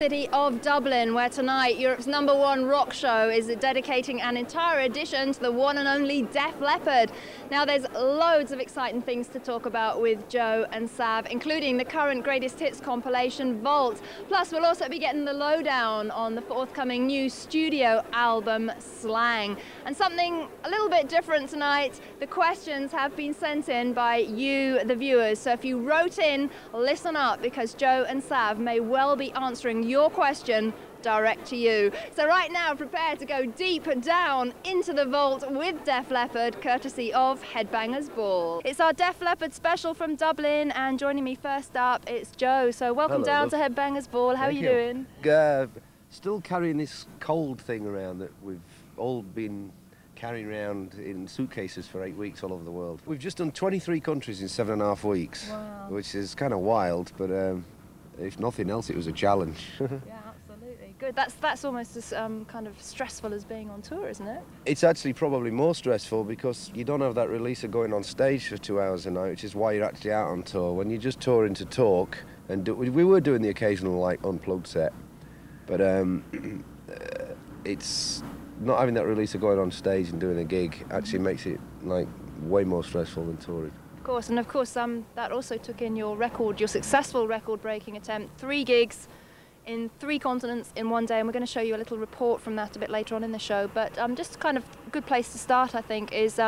City of Dublin, where tonight Europe's #1 rock show is dedicating an entire edition to the one and only Def Leppard. Now there's loads of exciting things to talk about with Joe and Sav, including the current greatest hits compilation Vault. Plus we'll also be getting the lowdown on the forthcoming new studio album Slang. And something a little bit different tonight, the questions have been sent in by you, the viewers. So if you wrote in, listen up, because Joe and Sav may well be answering your question direct to you. So right now, prepare to go deep down into the vault with Def Leppard, courtesy of Headbangers Ball. It's our Def Leppard special from Dublin, and joining me first up, it's Joe. So welcome down to Headbangers Ball. How are you doing? Still carrying this cold thing around that we've all been carrying around in suitcases for 8 weeks all over the world. We've just done 23 countries in 7.5 weeks, wow, which is kind of wild, but if nothing else, it was a challenge. Yeah, absolutely. Good. That's almost as kind of stressful as being on tour, isn't it? It's actually probably more stressful because you don't have that release of going on stage for 2 hours a night, which is why you're actually out on tour. When you're just touring to talk, and we were doing the occasional like unplugged set, but it's not having that release of going on stage and doing a gig actually makes it like way more stressful than touring. And of course that also took in your record, your successful record-breaking attempt, 3 gigs in 3 continents in 1 day, and we're going to show you a little report from that a bit later on in the show. But just kind of a good place to start, I think, is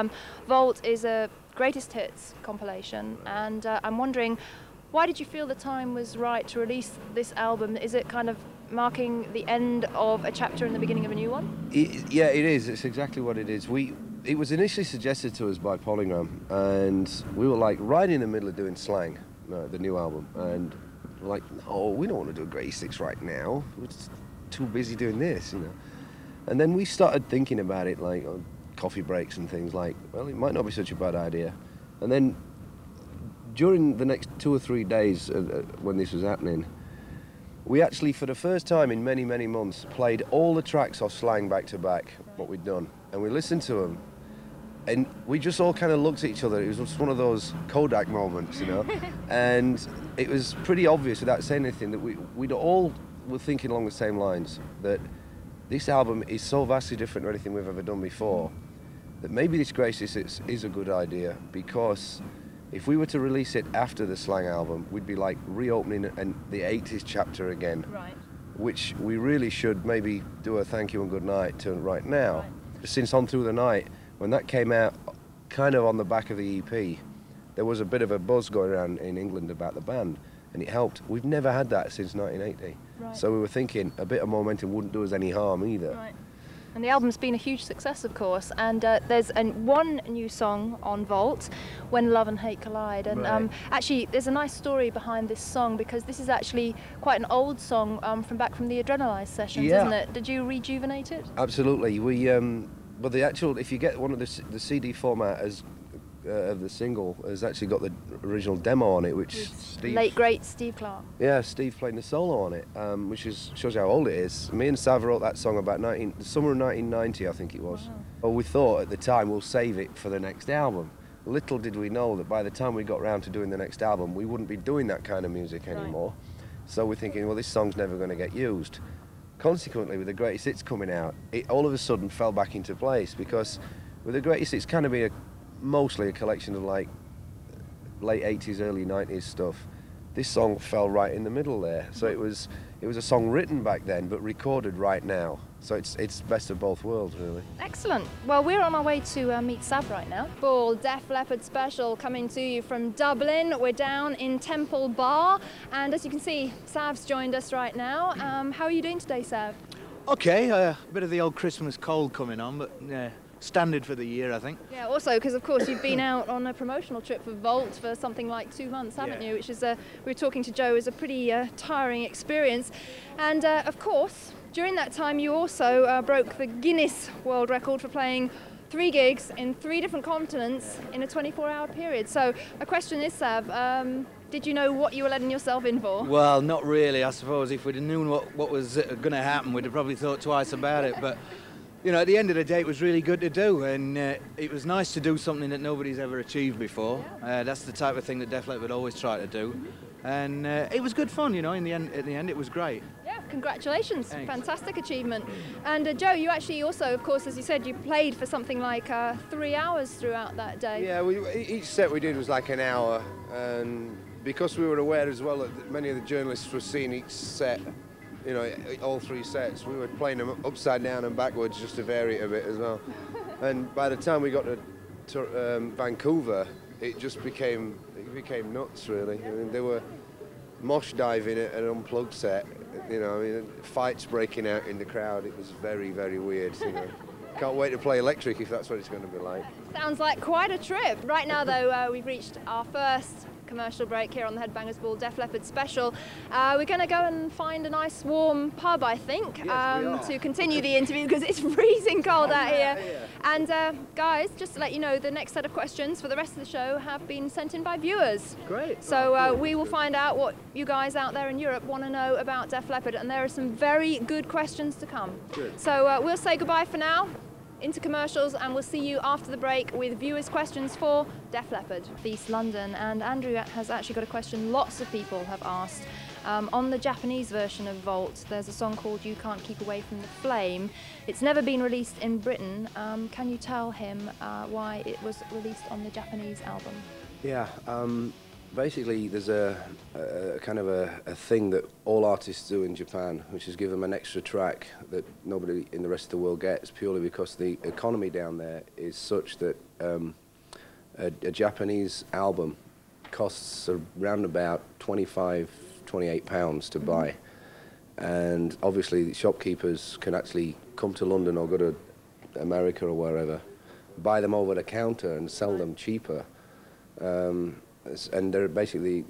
Vault is a greatest hits compilation, and I'm wondering, why did you feel the time was right to release this album? Is it kind of marking the end of a chapter and the beginning of a new one? Yeah, it is. It's exactly what it is. It was initially suggested to us by Polygram, and we were like right in the middle of doing Slang, the new album, and like, no, we don't want to do a greatest hits right now. We're just too busy doing this, you know. And then we started thinking about it, like on coffee breaks and things, like, well, it might not be such a bad idea. And then during the next 2 or 3 days when this was happening, we actually, for the first time in many, many months, played all the tracks off Slang back to back, what we'd done, and we listened to them. And we just all kind of looked at each other. It was just one of those Kodak moments, you know. And it was pretty obvious, without saying anything, that we'd all were thinking along the same lines, that this album is so vastly different to anything we've ever done before, that maybe this greatest hits is a good idea, because if we were to release it after the Slang album, we'd be like reopening the 80s chapter again, right, which we really should maybe do a thank you and good night to right now. Right. Since On Through the Night, when that came out kind of on the back of the EP, there was a bit of a buzz going around in England about the band, and it helped. We've never had that since 1980. Right. So we were thinking a bit of momentum wouldn't do us any harm either. Right. And the album's been a huge success, of course, and there's one new song on Vault, When Love and Hate Collide, and right, actually there's a nice story behind this song, because this is actually quite an old song from the Adrenalize sessions, yeah, isn't it? Did you rejuvenate it? Absolutely. But the actual, if you get one of the CD format of the single, has actually got the original demo on it, which Steve, late great Steve Clark. Yeah, Steve playing the solo on it, which shows you how old it is. Me and Sav wrote that song about the summer of 1990, I think it was. Wow. Well, we thought at the time we'll save it for the next album. Little did we know that by the time we got round to doing the next album, we wouldn't be doing that kind of music anymore. Right. So we're thinking, well, this song's never going to get used. Consequently, with the greatest hits coming out, it all of a sudden fell back into place, because with the greatest hits kind of mostly a collection of like late 80s, early 90s stuff. This song fell right in the middle there. So it was a song written back then but recorded right now. So it's best of both worlds, really. Excellent. Well, we're on our way to meet Sav right now. Ball, Def Leppard special coming to you from Dublin. We're down in Temple Bar, and as you can see, Sav's joined us right now. How are you doing today, Sav? Okay, a bit of the old Christmas cold coming on, but yeah, standard for the year, I think. Yeah, also because of course you've been out on a promotional trip for Vault for something like 2 months, haven't you? Which is, we were talking to Joe, is a pretty tiring experience. And of course, during that time you also broke the Guinness World Record for playing 3 gigs in 3 different continents in a 24-hour period. So a question is, Sav, did you know what you were letting yourself in for? Well, not really. I suppose if we'd have known what was going to happen, we'd have probably thought twice about it. But you know, at the end of the day, it was really good to do, and it was nice to do something that nobody's ever achieved before. That's the type of thing that Def Leppard would always try to do, and it was good fun. You know, at the end, it was great. Yeah, Congratulations, Thanks. fantastic achievement. And Joe, you actually also, of course, as you said, you played for something like 3 hours throughout that day. Yeah, each set we did was like an hour, and because we were aware as well that many of the journalists were seeing each set, you know, all 3 sets, we were playing them upside down and backwards just to vary it a bit as well. And by the time we got to Vancouver, it just became nuts, really. I mean, they were mosh diving at an unplugged set, you know, I mean, fights breaking out in the crowd. It was very, very weird, you know. Can't wait to play electric if that's what it's going to be like. Sounds like quite a trip. Right now, though, we've reached our first commercial break here on the Headbangers Ball Def Leppard special. We're going to go and find a nice warm pub, I think, to continue the interview because it's freezing cold out here. And guys, just to let you know, the next set of questions for the rest of the show have been sent in by viewers. Great. So we will find out what you guys out there in Europe want to know about Def Leppard, and there are some very good questions to come. Good. So we'll say goodbye for now, into commercials, and we'll see you after the break with viewers' questions for Def Leppard, East London. And Andrew has actually got a question lots of people have asked. On the Japanese version of Volt, there's a song called You Can't Keep Away from the Flame. It's never been released in Britain. Can you tell him why it was released on the Japanese album? Yeah, basically there's a kind of a thing that all artists do in Japan, which is give them an extra track that nobody in the rest of the world gets, purely because the economy down there is such that a Japanese album costs around about £28 to buy. And obviously the shopkeepers can actually come to London or go to America or wherever, buy them over the counter and sell them cheaper. And they're basically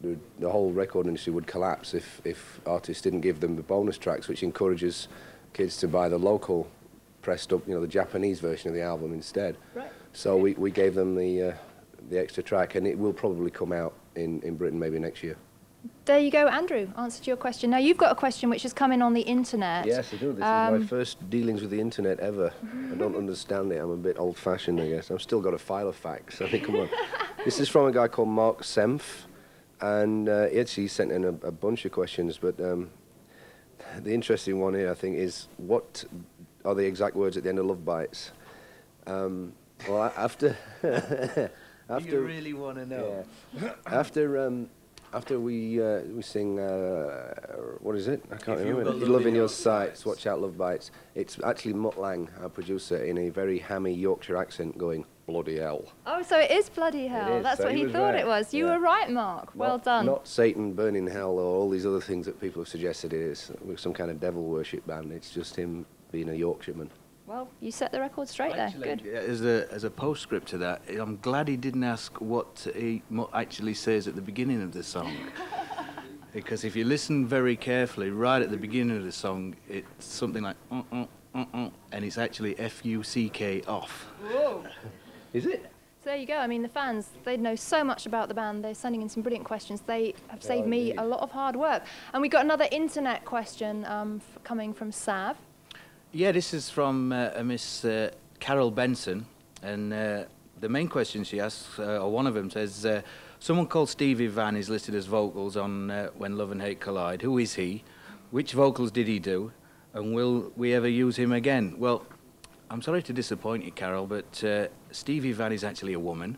the whole record industry would collapse if artists didn't give them the bonus tracks, which encourages kids to buy the local pressed up, you know, the Japanese version of the album instead. Right. So we gave them the extra track, and it will probably come out in Britain maybe next year. There you go, Andrew, answer to your question. Now, you've got a question which has come in on the internet. Yes, I do. This is my first dealings with the internet ever. I don't understand it. I'm a bit old-fashioned, I guess. I've still got a file of facts. I think, come on. This is from a guy called Mark Senf, and he actually sent in a bunch of questions, but the interesting one here, I think, is what are the exact words at the end of Love Bites? Well, after... Do you really want to know? Yeah. After we sing, what is it? I can't remember. Love in Your Sights, Watch Out Love Bites. It's actually Mutt Lang, our producer, in a very hammy Yorkshire accent going, bloody hell. Oh, so it is bloody hell. That's so what he thought it was. You were right, Mark. Well done. Not Satan burning hell or all these other things that people have suggested it is, with some kind of devil worship band. It's just him being a Yorkshireman. Well, you set the record straight actually, there. Good. As a postscript to that, I'm glad he didn't ask what he actually says at the beginning of the song. Because if you listen very carefully, right at the beginning of the song, it's something like, and it's actually F-U-C-K off. Whoa. Is it? So there you go. I mean, the fans, they know so much about the band. They're sending in some brilliant questions. They have saved me a lot of hard work. And we got another internet question coming from Sav. Yeah, this is from Miss Carol Benson, and the main question she asks, or one of them says, someone called Stevie Van is listed as vocals on When Love and Hate Collide. Who is he? Which vocals did he do? And will we ever use him again? Well, I'm sorry to disappoint you, Carol, but Stevie Van is actually a woman,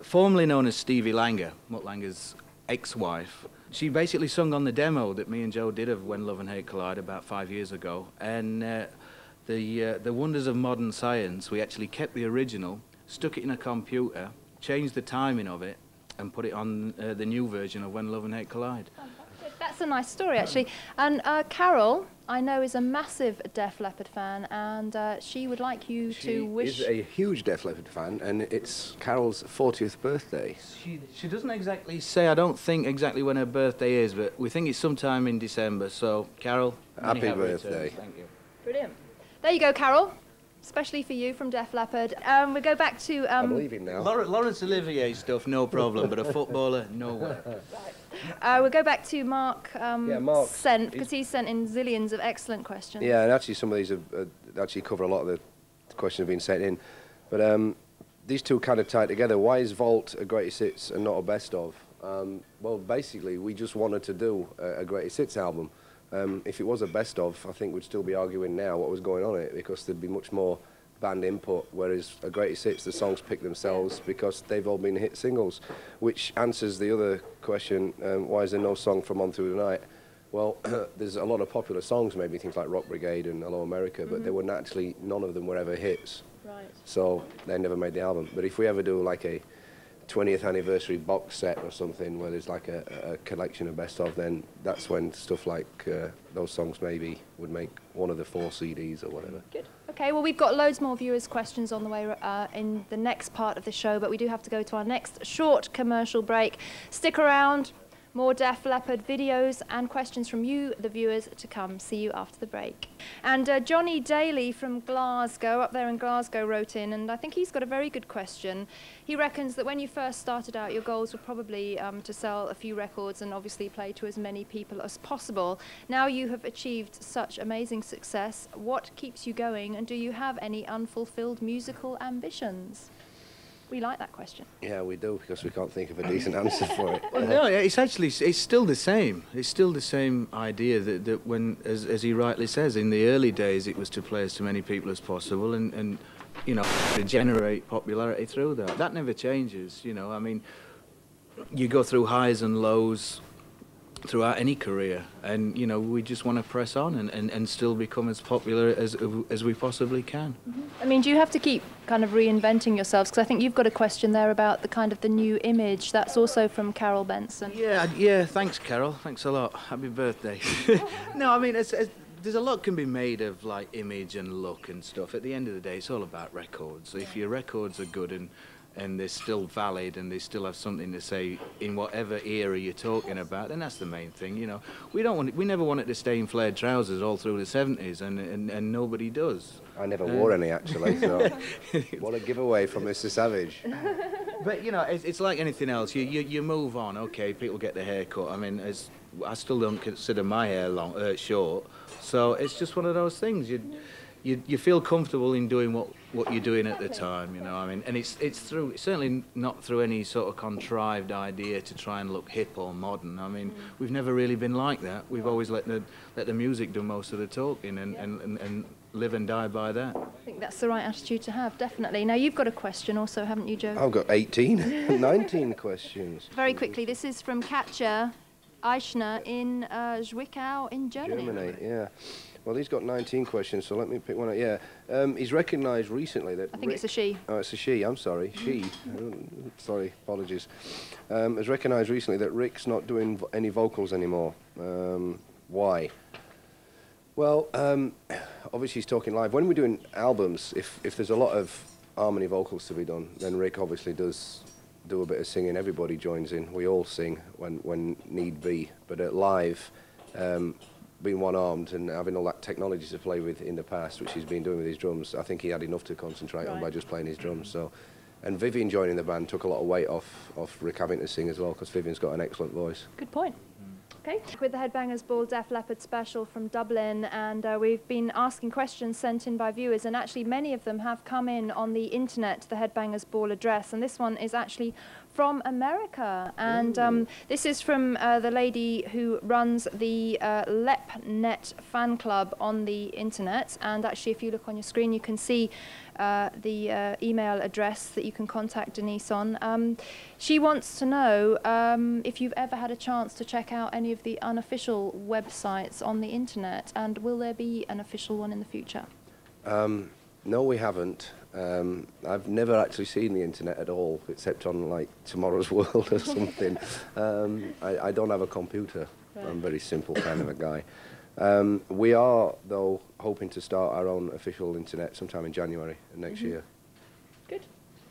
formerly known as Stevie Langer, Mutt Langer's ex-wife. She basically sung on the demo that me and Joe did of When Love and Hate Collide about 5 years ago, and the wonders of modern science, we actually kept the original, stuck it in a computer, changed the timing of it, and put it on the new version of When Love and Hate Collide. That's a nice story, actually. And Carol, I know, is a massive Def Leppard fan, and she would like you to wish... She is a huge Def Leppard fan, and it's Carol's 40th birthday. She doesn't exactly say, I don't think exactly when her birthday is, but we think it's sometime in December. So, Carol, happy birthday. Thank you. Brilliant. There you go, Carol. Especially for you from Def Leppard. We go back to... I'm leaving now. Laurence Olivier stuff, no problem, but a footballer, no way. We'll go back to Mark, Mark sent, because he sent in zillions of excellent questions. Yeah, and actually some of these have, actually cover a lot of the questions have been sent in. But these two kind of tie together. Why is Vault a greatest hits and not a best of? Well, basically, we just wanted to do a greatest hits album. If it was a best of, I think we'd still be arguing now what was going on in it, because there'd be much more band input, whereas a greatest hits, the songs pick themselves because they've all been hit singles, which answers the other question, why is there no song from On Through the Night? Well, there's a lot of popular songs, maybe things like Rock Brigade and Hello America, but they were naturally, none of them were ever hits. Right. So they never made the album. But if we ever do like a 20th anniversary box set or something where there's like a collection of best of, then that's when stuff like those songs maybe would make one of the 4 CDs or whatever. Good. Okay, well, we've got loads more viewers' questions on the way in the next part of the show, but we do have to go to our next short commercial break. Stick around. More Def Leppard videos and questions from you, the viewers, to come. See you after the break. And Johnny Daly from Glasgow, up there in Glasgow, wrote in, and I think he's got a very good question. He reckons that when you first started out, your goals were probably to sell a few records and obviously play to as many people as possible. Now you have achieved such amazing success. What keeps you going, and do you have any unfulfilled musical ambitions? We like that question. Yeah, we do, because we can't think of a decent answer for it. Well, no, it's still the same. It's still the same idea that when, as he rightly says, in the early days it was to play as to many people as possible and you know, to generate popularity through that. That never changes, you know. I mean, you go through highs and lows throughout any career, and you know, we just want to press on and still become as popular as we possibly can. I mean, do you have to keep kind of reinventing yourselves? Because I think you've got a question there about the kind of the new image. That's also from Carol Benson. Yeah, thanks Carol, thanks a lot, happy birthday. No, I mean, there's a lot can be made of like image and look and stuff. At the end of the day, it's all about records. If your records are good and they're still valid and they still have something to say in whatever era you're talking about, then that's the main thing, you know. We never wanted to stay in flared trousers all through the 70s, and nobody does. I never wore any, actually, so what a giveaway from Mr. Savage. But, you know, it's like anything else. You move on, okay, people get their hair cut. I mean, I still don't consider my hair short, so it's just one of those things. You feel comfortable in doing what you're doing at the time, you know. I mean, and it's certainly not through any sort of contrived idea to try and look hip or modern. I mean, we've never really been like that. We've always let the music do most of the talking and live and die by that. I think that's the right attitude to have, definitely. Now, you've got a question also, haven't you, Joe? I've got 18, 19 questions. Very quickly, this is from Katja Eichner in Zwickau in Germany. Germany, yeah. Well, he's got 19 questions, so let me pick one out. Yeah, he's recognised recently that... I think it's a she. Oh, it's a she, I'm sorry. She. Sorry, apologies. Has recognised recently that Rick's not doing any vocals anymore. Why? Well, obviously he's talking live. When we're doing albums, if there's a lot of harmony vocals to be done, then Rick obviously does do a bit of singing. Everybody joins in. We all sing when need be. But at live... being one-armed and having all that technology to play with in the past, which he's been doing with his drums, I think he had enough to concentrate on by just playing his drums. So, and Vivian joining the band took a lot of weight off Rick having to sing as well, because Vivian's got an excellent voice. Good point. Okay, with the Headbangers Ball Def Leppard special from Dublin, and we've been asking questions sent in by viewers, and actually many of them have come in on the internet, the Headbangers Ball address, and this one is actually from America, and this is from the lady who runs the LepNet fan club on the internet, and actually if you look on your screen you can see the email address that you can contact Denise on. She wants to know if you've ever had a chance to check out any of the unofficial websites on the internet, and will there be an official one in the future? No, we haven't. I've never actually seen the internet at all, except on like Tomorrow's World or something. I don't have a computer. Right. I'm a very simple kind of a guy. We are, though, hoping to start our own official internet sometime in January next year. Good.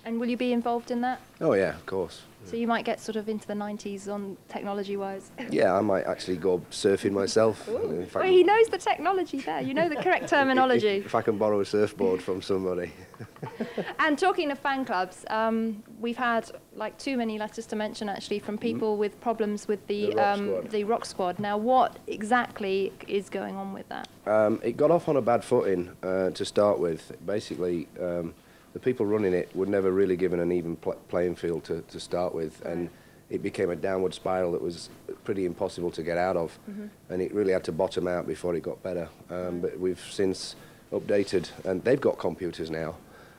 And will you be involved in that? Oh, yeah, of course. So you might get sort of into the 90s on technology-wise. Yeah, I might actually go surfing myself. Well, he knows the technology there. You know the correct terminology. If I can borrow a surfboard from somebody. And talking of fan clubs, we've had like too many letters to mention actually from people with problems with the Rock Squad. Now, what exactly is going on with that? It got off on a bad footing to start with. Basically, the people running it were never really given an even playing field to start with, and it became a downward spiral that was pretty impossible to get out of, and it really had to bottom out before it got better. But we've since updated, and they've got computers now,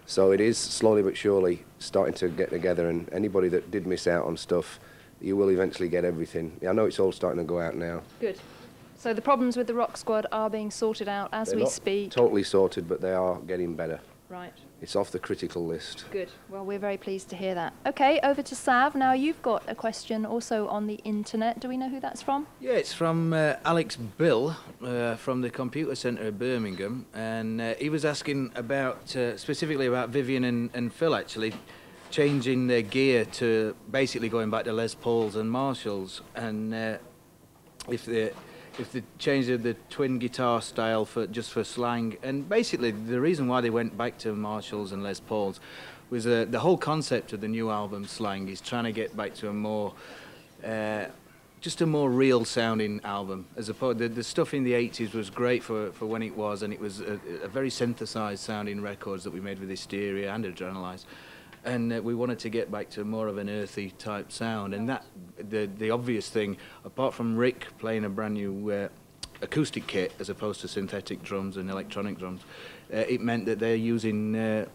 so it is slowly but surely starting to get together, and anybody that did miss out on stuff, you will eventually get everything. I know it's all starting to go out now. Good. So the problems with the Rock Squad are being sorted out as we speak. Totally sorted, but they are getting better. Right. It's off the critical list. Good. Well, we're very pleased to hear that. Okay, over to Sav. Now, you've got a question also on the internet. Do we know who that's from? Yeah, it's from Alex Bill from the Computer Centre of Birmingham, and he was asking about specifically about Vivian and Phil actually changing their gear to basically going back to Les Pauls and Marshalls, and if they changed the twin guitar style just for slang. And basically the reason why they went back to Marshalls and Les Pauls was the whole concept of the new album Slang is trying to get back to a more just a more real sounding album, as opposed the stuff in the 80s was great for when it was, and it was a very synthesized sounding records that we made with Hysteria and Adrenalize. And we wanted to get back to more of an earthy type sound, and that the obvious thing, apart from Rick playing a brand new acoustic kit as opposed to synthetic drums and electronic drums, it meant that they're using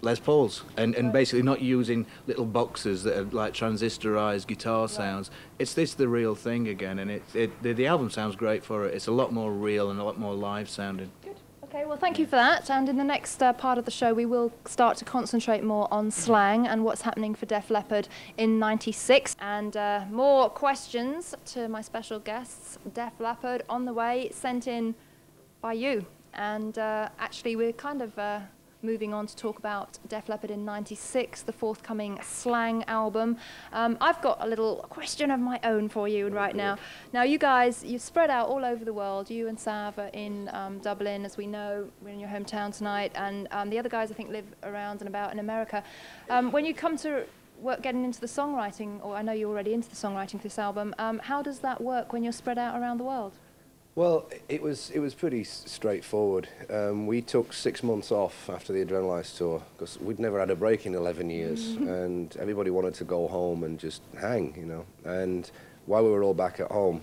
Les Pauls and basically not using little boxes that are like transistorized guitar sounds. It's the real thing again, and the album sounds great for it. It's a lot more real and a lot more live sounding. Okay, well, thank you for that. And in the next part of the show, we will start to concentrate more on Slang and what's happening for Def Leppard in '96. And more questions to my special guests, Def Leppard, on the way, sent in by you. And actually, we're kind of moving on to talk about Def Leppard in '96, the forthcoming Slang album. I've got a little question of my own for you right now. Now, you guys, you've spread out all over the world. You and Sav are in Dublin, as we know. We're in your hometown tonight. And the other guys, I think, live around and about in America. When you come to getting into the songwriting, or I know you're already into the songwriting for this album, how does that work when you're spread out around the world? Well, it was pretty straightforward. We took 6 months off after the Adrenalize tour because we'd never had a break in 11 years, and everybody wanted to go home and just hang, you know. And while we were all back at home,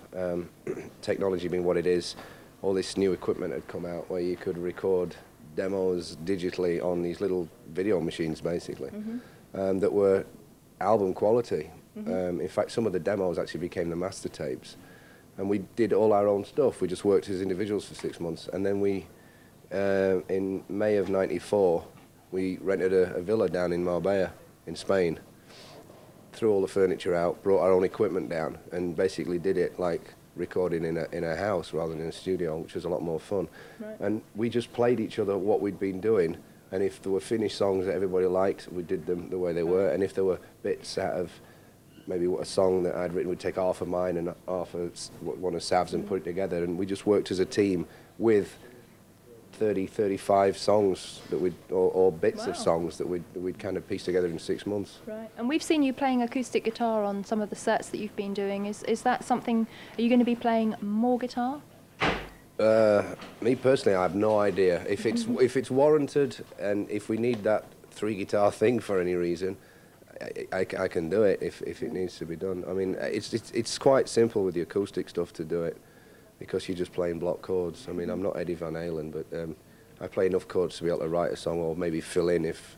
technology being what it is, all this new equipment had come out where you could record demos digitally on these little video machines, basically, that were album quality. In fact, some of the demos actually became the master tapes. And we did all our own stuff. We just worked as individuals for 6 months. And then we, in May of '94, we rented a villa down in Marbella in Spain, threw all the furniture out, brought our own equipment down, and basically did it like recording in a house rather than in a studio, which was a lot more fun. Right. And we just played each other what we'd been doing. And if there were finished songs that everybody liked, we did them the way they were. And if there were bits out of maybe a song that I'd written, we'd take half of mine and half of one of Sav's and put it together, and we just worked as a team with 30, 35 songs that or bits of songs that we'd kind of piece together in 6 months. Right, and we've seen you playing acoustic guitar on some of the sets that you've been doing. Is that something, are you going to be playing more guitar? Me personally, I have no idea. If it's warranted, and if we need that 3 guitar thing for any reason, I can do it if it needs to be done. I mean, it's quite simple with the acoustic stuff to do it because you're just playing block chords. I mean, I'm not Eddie Van Halen, but I play enough chords to be able to write a song or maybe fill in if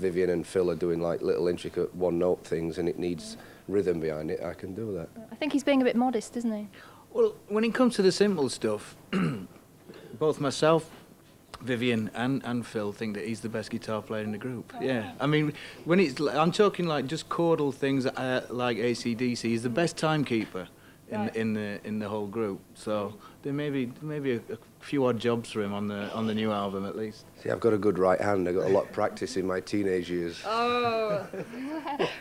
Vivian and Phil are doing like little intricate one-note things and it needs rhythm behind it, I can do that. I think he's being a bit modest, isn't he? Well, when it comes to the simple stuff, both myself, Vivian and Phil think that he's the best guitar player in the group. Yeah, I mean, when I'm talking like just chordal things like AC/DC, he's the best timekeeper in the whole group. So there may be a few odd jobs for him on the new album at least. See, I've got a good right hand. I got a lot of practice in my teenage years. Oh,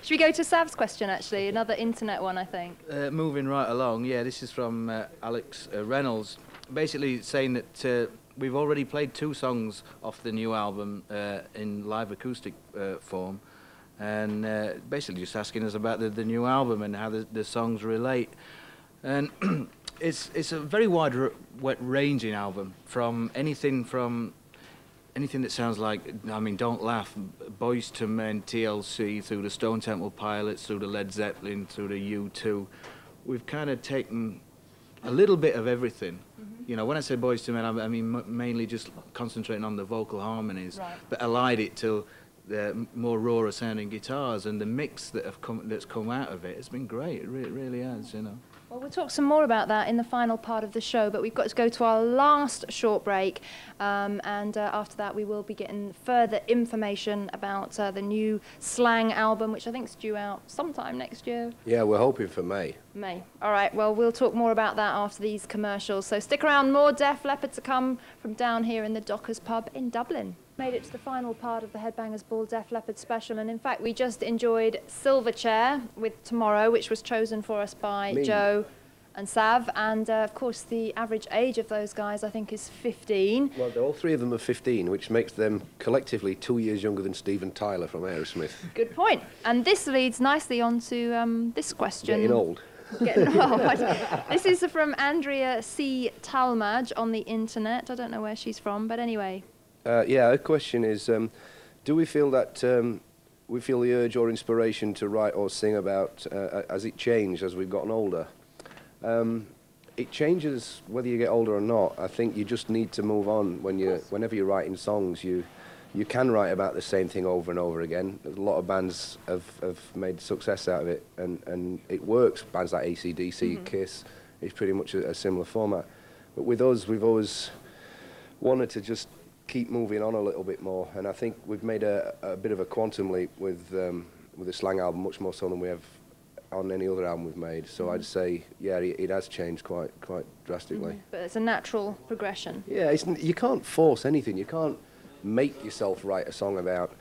should we go to Sav's question actually? Another internet one, I think. Moving right along. Yeah, this is from Alex Reynolds, basically saying that. We've already played 2 songs off the new album in live acoustic form, and basically just asking us about the new album and how the songs relate. And it's a very wide-ranging album, from anything from anything that sounds like, I mean, don't laugh, Boyz II Men, TLC, through the Stone Temple Pilots, through the Led Zeppelin, through the U2, we've kind of taken a little bit of everything. You know, when I say Boyz II Men, I mean mainly just concentrating on the vocal harmonies, right, but allied it to the more rawer sounding guitars, and the mix that's come out of it has been great. It really has, you know. Well, we'll talk some more about that in the final part of the show, but we've got to go to our last short break, and after that we will be getting further information about the new Slang album, which I think is due out sometime next year. Yeah, we're hoping for May. May. All right, well, we'll talk more about that after these commercials, so stick around, more Def Leppard to come from down here in the Dockers pub in Dublin. Made it to the final part of the Headbangers Ball Def Leppard special, and in fact we just enjoyed Silverchair with Tomorrow, which was chosen for us by Joe and Sav, and of course the average age of those guys I think is 15. Well, all three of them are 15, which makes them collectively 2 years younger than Steven Tyler from Aerosmith. Good point. And this leads nicely on to this question. Getting old. Getting old. This is from Andrea C. Talmadge on the internet. I don't know where she's from, but anyway. Yeah, her question is, do we feel that we feel the urge or inspiration to write or sing about, has it changed as we've gotten older? It changes whether you get older or not. I think you just need to move on. Whenever you're writing songs, you can write about the same thing over and over again. A lot of bands have made success out of it, and it works. Bands like AC/DC, Kiss, it's pretty much a similar format. But with us, we've always wanted to just keep moving on a little bit more, and I think we've made a bit of a quantum leap with the Slang album, much more so than we have on any other album we've made. So I'd say, yeah, it has changed quite drastically. But it's a natural progression. Yeah, you can't force anything. You can't make yourself write a song about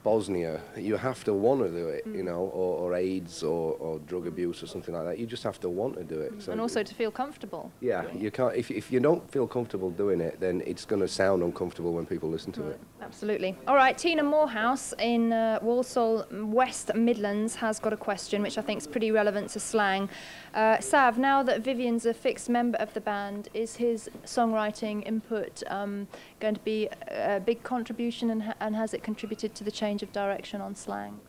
Bosnia. You have to want to do it, you know, or AIDS or drug abuse or something like that. You just have to want to do it. So and also to feel comfortable. Yeah, you can't. If you don't feel comfortable doing it, then it's going to sound uncomfortable when people listen to it. Absolutely. All right, Tina Morehouse in Walsall, West Midlands, has got a question which I think is pretty relevant to Slang. Sav, now that Vivian's a fixed member of the band, is his songwriting input going to be a big contribution, and has it contributed to the change of direction on Slang?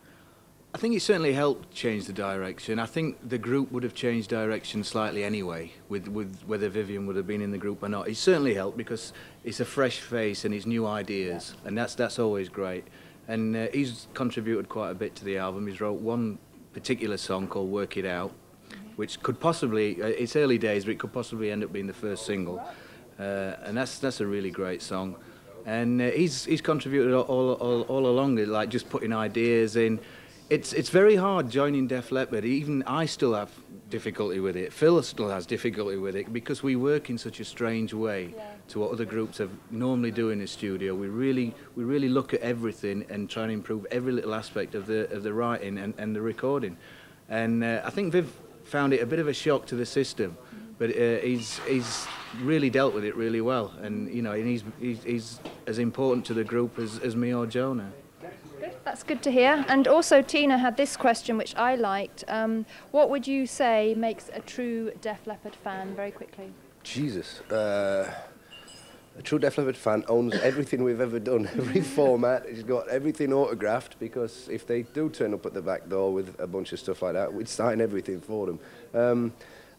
I think it certainly helped change the direction. I think the group would have changed direction slightly anyway, with whether Vivian would have been in the group or not. It certainly helped because it's a fresh face and it's new ideas, and that's always great. And he's contributed quite a bit to the album. He's wrote one particular song called Work It Out, which could possibly, it's early days, but it could possibly end up being the first single. And that's a really great song. And he's contributed all along, like just putting ideas in. It's very hard joining Def Leppard. Even I still have difficulty with it. Phil still has difficulty with it because we work in such a strange way to what other groups have normally do in the studio. We really look at everything and try and improve every little aspect of the writing and the recording. And I think Viv found it a bit of a shock to the system, but he's really dealt with it really well. And you know, and he's as important to the group as me or Joe now. That's good to hear. And also Tina had this question which I liked. What would you say makes a true Def Leppard fan, very quickly? Jesus. A true Def Leppard fan owns everything we've ever done, every format. He's got everything autographed, because if they do turn up at the back door with a bunch of stuff like that, we'd sign everything for them.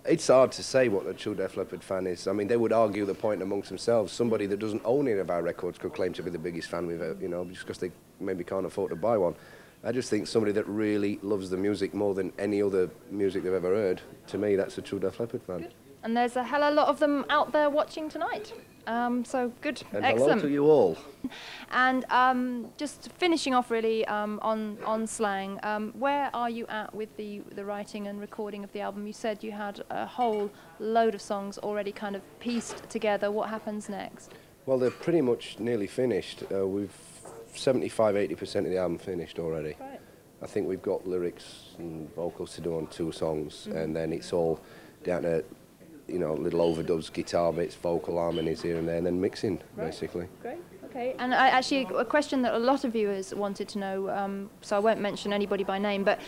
It's hard to say what a true Def Leppard fan is. I mean, they would argue the point amongst themselves. Somebody that doesn't own any of our records could claim to be the biggest fan we've ever, you know, just because they maybe can't afford to buy one. I just think somebody that really loves the music more than any other music they've ever heard, to me, that's a true Def Leppard fan. Good. And there's a hell of a lot of them out there watching tonight. So good, and excellent. Hello to you all. And just finishing off really on Slang, where are you at with the writing and recording of the album? You said you had a whole load of songs already kind of pieced together. What happens next? Well, they're pretty much nearly finished. We've 75–80% of the album finished already. Right. I think we've got lyrics and vocals to do on 2 songs, and then it's all down to, you know, little overdubs, guitar bits, vocal harmonies here and there, and then mixing, basically. Great. Okay. Okay, and actually a question that a lot of viewers wanted to know, so I won't mention anybody by name, but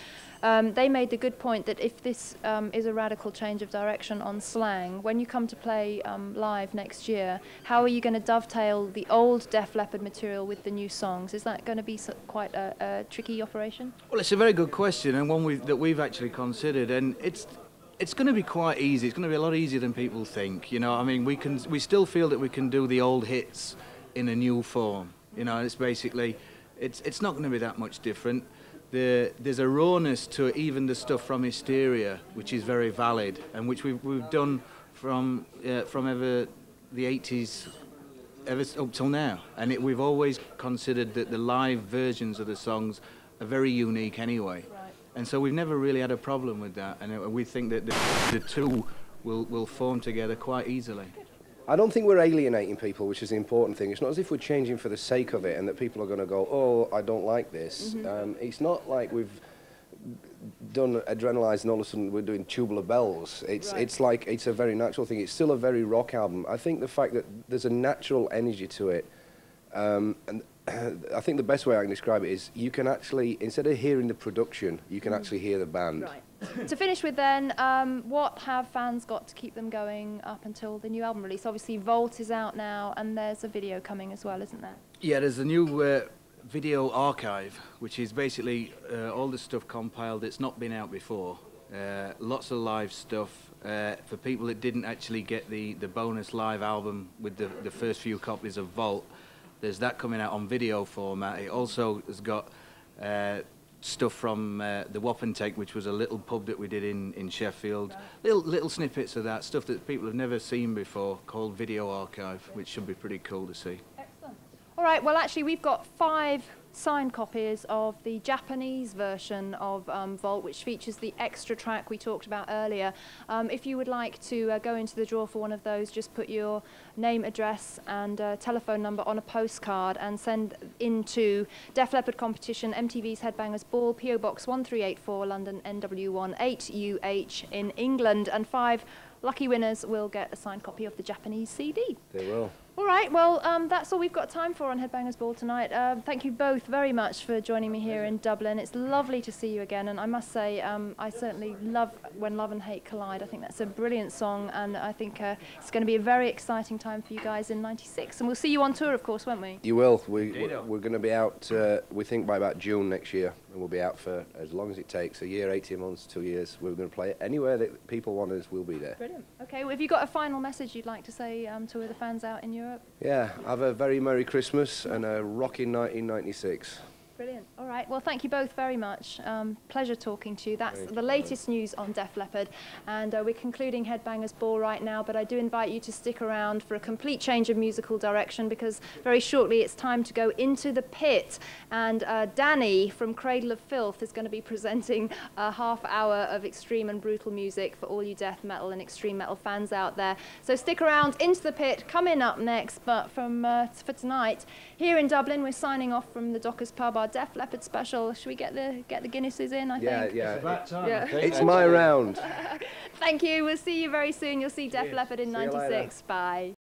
they made the good point that if this is a radical change of direction on slang, when you come to play live next year, how are you going to dovetail the old Def Leppard material with the new songs? Is that going to be quite a tricky operation? Well, it's a very good question, and one that we've actually considered, and it's going to be quite easy. It's going to be a lot easier than people think. You know, I mean, we still feel that we can do the old hits in a new form. You know, it's basically, it's not going to be that much different. There's a rawness to even the stuff from Hysteria, which is very valid, and which we've done from ever the 80s, ever up till now. And we've always considered that the live versions of the songs are very unique anyway. Right. And so we've never really had a problem with that, and we think that the two will form together quite easily. I don't think we're alienating people, which is the important thing. It's not as if we're changing for the sake of it and that people are going to go, oh, I don't like this. Mm-hmm. It's not like we've done Adrenalize and all of a sudden we're doing Tubular Bells. It's like, it's a very natural thing. It's still a very rock album. I think the fact that there's a natural energy to it, and I think the best way I can describe it is you can actually, instead of hearing the production, you can actually hear the band. Right. To finish with then, what have fans got to keep them going up until the new album release? Obviously Vault is out now and there's a video coming as well, isn't there? Yeah, there's a new video archive, which is basically all the stuff compiled that's not been out before. Lots of live stuff. For people that didn't actually get the bonus live album with the first few copies of Vault, there's that coming out on video format. It also has got stuff from the Wapentake, which was a little pub that we did in Sheffield. Right. Little snippets of that, stuff that people have never seen before, called Video Archive, which should be pretty cool to see. Excellent. All right, well actually we've got 5 signed copies of the Japanese version of Vault, which features the extra track we talked about earlier. If you would like to go into the draw for one of those, just put your name, address and telephone number on a postcard and send into Def Leppard Competition, MTV's Headbangers Ball, PO Box 1384, London NW18UH in England, and 5 lucky winners will get a signed copy of the Japanese CD. They will. All right, well, that's all we've got time for on Headbangers Ball tonight. Thank you both very much for joining me here in Dublin. It's lovely to see you again, and I must say, I certainly love When Love and Hate Collide. I think that's a brilliant song, and I think it's going to be a very exciting time for you guys in '96. And we'll see you on tour, of course, won't we? You will. We're going to be out, we think, by about June next year, and we'll be out for as long as it takes, a year, 18 months, 2 years. We're going to play it anywhere that people want us, we'll be there. Brilliant. Okay, well, have you got a final message you'd like to say to the fans out in Europe? Yeah, have a very Merry Christmas and a rocking 1996. Brilliant. All right. Well, thank you both very much. Pleasure talking to you. That's the latest news on Def Leppard. And we're concluding Headbangers Ball right now, but I do invite you to stick around for a complete change of musical direction, because very shortly it's time to go into the pit. And Danny from Cradle of Filth is going to be presenting a half hour of extreme and brutal music for all you death metal and extreme metal fans out there. So stick around, Into the Pit, coming up next. But for tonight, here in Dublin, we're signing off from the Dockers Pub, our Def Leppard special. Should we get the Guinnesses in, I think? Yeah. It's about time. Yeah. It's my round. Thank you. We'll see you very soon. You'll see Def Leppard in '96. Bye.